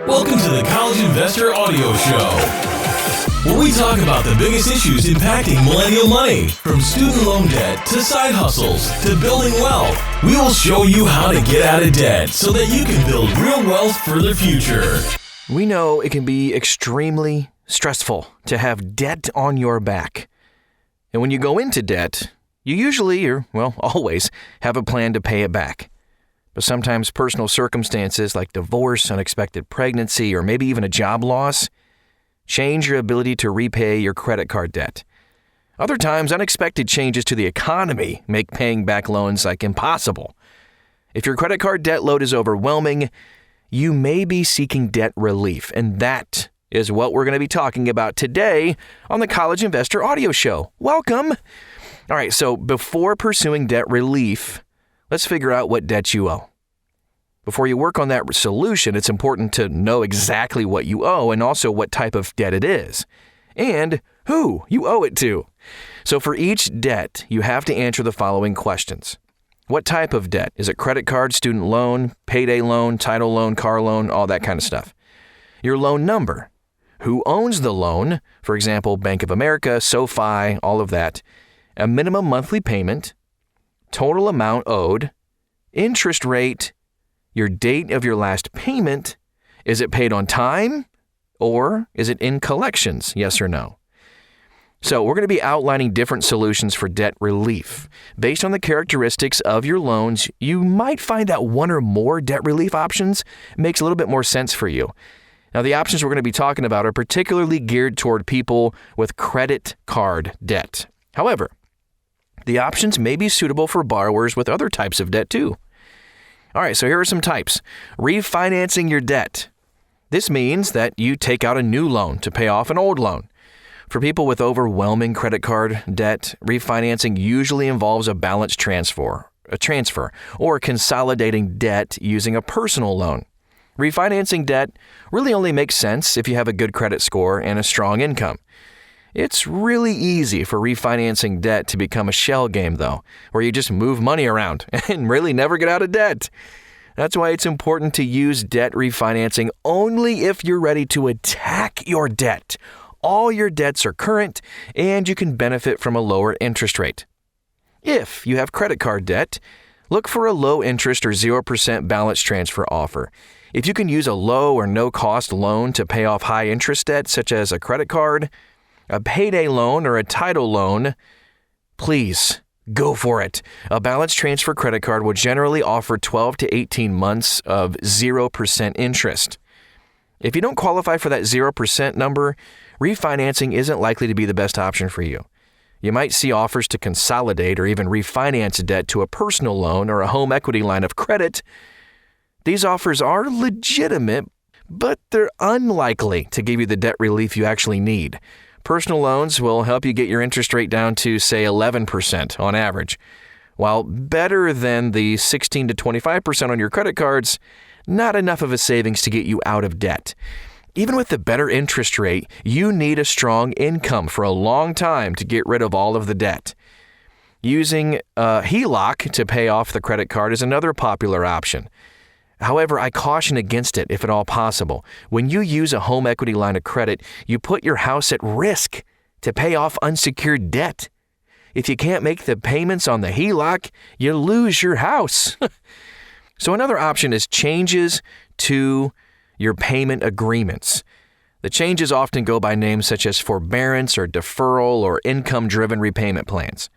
Welcome to the College Investor Audio Show, where we talk about the biggest issues impacting millennial money, from student loan debt to side hustles to building wealth. We will show you how to get out of debt so that you can build real wealth for the future. We know it can be extremely stressful to have debt on your back. And when you go into debt, you usually, or always, have a plan to pay it back. But sometimes personal circumstances like divorce, unexpected pregnancy, or maybe even a job loss change your ability to repay your credit card debt. Other times, unexpected changes to the economy make paying back loans impossible. If your credit card debt load is overwhelming, you may be seeking debt relief, and that is what we're going to be talking about today on the College Investor Audio Show. Welcome! All right, so before pursuing debt relief, let's figure out what debt you owe. Before you work on that solution, it's important to know exactly what you owe and also what type of debt it is and who you owe it to. So for each debt, you have to answer the following questions. What type of debt? Is it credit card, student loan, payday loan, title loan, car loan, all that kind of stuff? Your loan number. Who owns the loan? For example, Bank of America, SoFi, all of that. A minimum monthly payment. Total amount owed, interest rate, your date of your last payment, is it paid on time, or is it in collections, yes or no? So we're going to be outlining different solutions for debt relief. Based on the characteristics of your loans, you might find that one or more debt relief options makes a little bit more sense for you. Now, the options we're going to be talking about are particularly geared toward people with credit card debt. However, the options may be suitable for borrowers with other types of debt too. All right, so here are some types. Refinancing your debt. This means that you take out a new loan to pay off an old loan. For people with overwhelming credit card debt, refinancing usually involves a balance transfer, or consolidating debt using a personal loan. Refinancing debt really only makes sense if you have a good credit score and a strong income. It's really easy for refinancing debt to become a shell game, though, where you just move money around and really never get out of debt. That's why it's important to use debt refinancing only if you're ready to attack your debt. All your debts are current, and you can benefit from a lower interest rate. If you have credit card debt, look for a low interest or 0% balance transfer offer. If you can use a low or no-cost loan to pay off high-interest debt, such as a credit card, a payday loan, or a title loan, please go for it. A balance transfer credit card will generally offer 12 to 18 months of 0% interest. If you don't qualify for that 0% number, refinancing isn't likely to be the best option for you. You might see offers to consolidate or even refinance debt to a personal loan or a home equity line of credit. These offers are legitimate, but they're unlikely to give you the debt relief you actually need. Personal loans will help you get your interest rate down to, say, 11% on average. While better than the 16 to 25% on your credit cards, not enough of a savings to get you out of debt. Even with the better interest rate, you need a strong income for a long time to get rid of all of the debt. Using a HELOC to pay off the credit card is another popular option. However, I caution against it if at all possible. When you use a home equity line of credit, you put your house at risk to pay off unsecured debt. If you can't make the payments on the HELOC, you lose your house. So another option is changes to your payment agreements. The changes often go by names such as forbearance or deferral or income-driven repayment plans.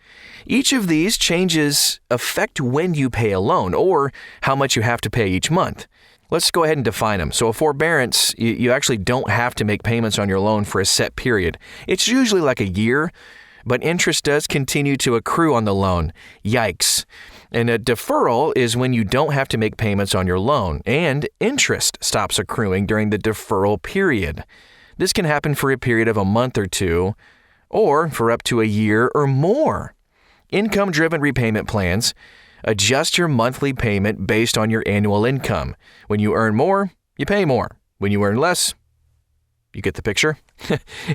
Each of these changes affect when you pay a loan or how much you have to pay each month. Let's go ahead and define them. So a forbearance, you actually don't have to make payments on your loan for a set period. It's usually like a year, but interest does continue to accrue on the loan. Yikes. And a deferral is when you don't have to make payments on your loan and interest stops accruing during the deferral period. This can happen for a period of a month or two or for up to a year or more. Income-driven repayment plans adjust your monthly payment based on your annual income. When you earn more, you pay more. When you earn less, you get the picture?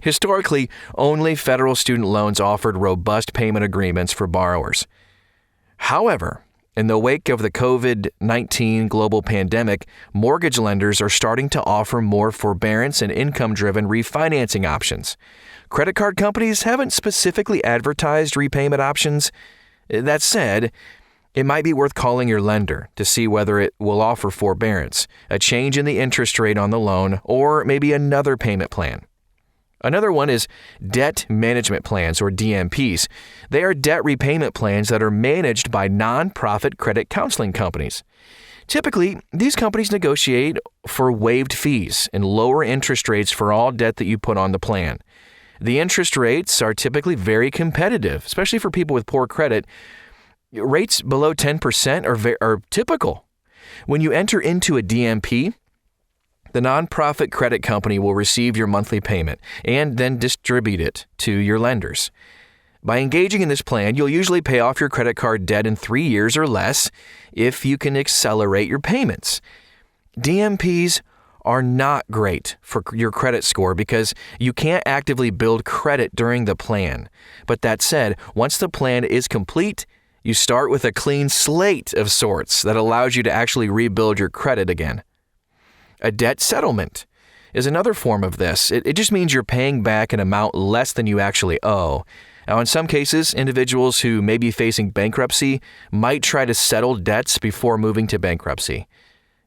Historically, only federal student loans offered robust payment agreements for borrowers. However, In the wake of the COVID-19 global pandemic, mortgage lenders are starting to offer more forbearance and income-driven refinancing options. Credit card companies haven't specifically advertised repayment options. That said, it might be worth calling your lender to see whether it will offer forbearance, a change in the interest rate on the loan, or maybe another payment plan. Another one is debt management plans, or DMPs. They are debt repayment plans that are managed by nonprofit credit counseling companies. Typically, these companies negotiate for waived fees and lower interest rates for all debt that you put on the plan. The interest rates are typically very competitive, especially for people with poor credit. Rates below 10% are typical. When you enter into a DMP, the nonprofit credit company will receive your monthly payment and then distribute it to your lenders. By engaging in this plan, you'll usually pay off your credit card debt in 3 years or less if you can accelerate your payments. DMPs are not great for your credit score because you can't actively build credit during the plan. But that said, once the plan is complete, you start with a clean slate of sorts that allows you to actually rebuild your credit again. A debt settlement is another form of this. It just means you're paying back an amount less than you actually owe. Now, in some cases, individuals who may be facing bankruptcy might try to settle debts before moving to bankruptcy.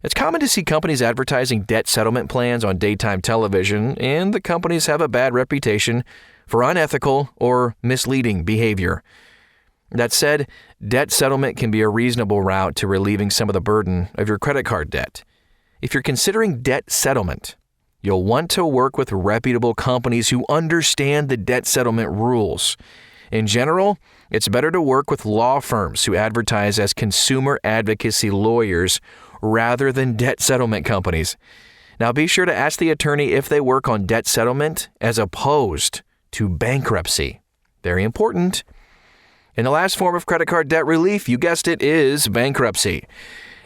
It's common to see companies advertising debt settlement plans on daytime television, and the companies have a bad reputation for unethical or misleading behavior. That said, debt settlement can be a reasonable route to relieving some of the burden of your credit card debt. If you're considering debt settlement, you'll want to work with reputable companies who understand the debt settlement rules. In general, it's better to work with law firms who advertise as consumer advocacy lawyers rather than debt settlement companies. Now, be sure to ask the attorney if they work on debt settlement as opposed to bankruptcy. Very important. And the last form of credit card debt relief, you guessed it, is bankruptcy.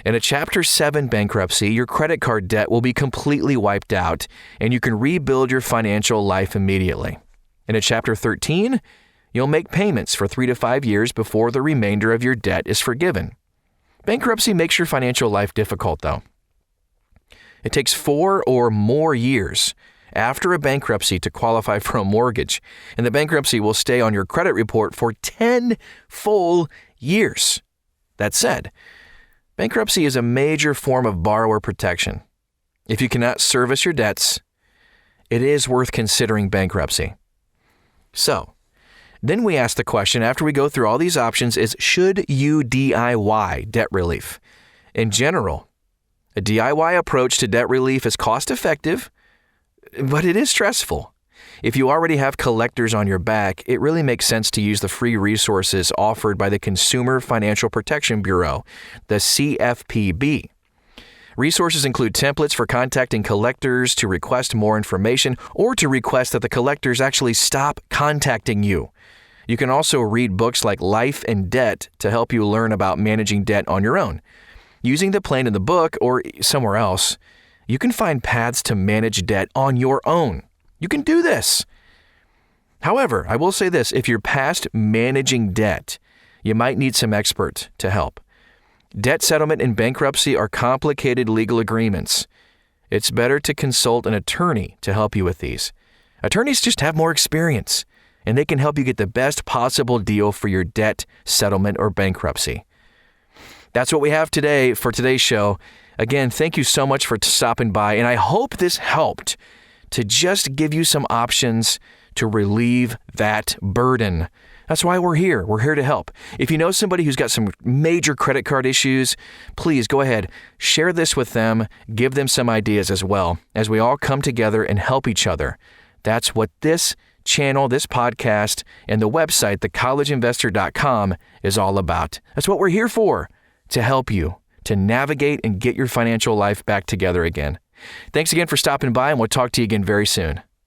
In a Chapter 7 bankruptcy, your credit card debt will be completely wiped out, and you can rebuild your financial life immediately. In a Chapter 13, you'll make payments for 3 to 5 years before the remainder of your debt is forgiven. Bankruptcy makes your financial life difficult, though. It takes 4 or more years after a bankruptcy to qualify for a mortgage, and the bankruptcy will stay on your credit report for 10 full years. That said, bankruptcy is a major form of borrower protection. If you cannot service your debts, it is worth considering bankruptcy. So, then we ask the question after we go through all these options is, should you DIY debt relief? In general, a DIY approach to debt relief is cost-effective, but it is stressful. If you already have collectors on your back, it really makes sense to use the free resources offered by the Consumer Financial Protection Bureau, the CFPB. Resources include templates for contacting collectors to request more information or to request that the collectors actually stop contacting you. You can also read books like Life and Debt to help you learn about managing debt on your own. Using the plan in the book or somewhere else, you can find paths to manage debt on your own. You can do this. However, I will say this, if you're past managing debt, you might need some expert to help. Debt settlement and bankruptcy are complicated legal agreements. It's better to consult an attorney to help you with these. Attorneys just have more experience, and they can help you get the best possible deal for your debt settlement or bankruptcy. That's what we have today for today's show. Again, thank you so much for stopping by, and I hope this helped to just give you some options to relieve that burden. That's why we're here. We're here to help. If you know somebody who's got some major credit card issues, please go ahead, share this with them, give them some ideas as well, as we all come together and help each other. That's what this channel, this podcast, and the website, thecollegeinvestor.com, is all about. That's what we're here for, to help you to navigate and get your financial life back together again. Thanks again for stopping by, and we'll talk to you again very soon.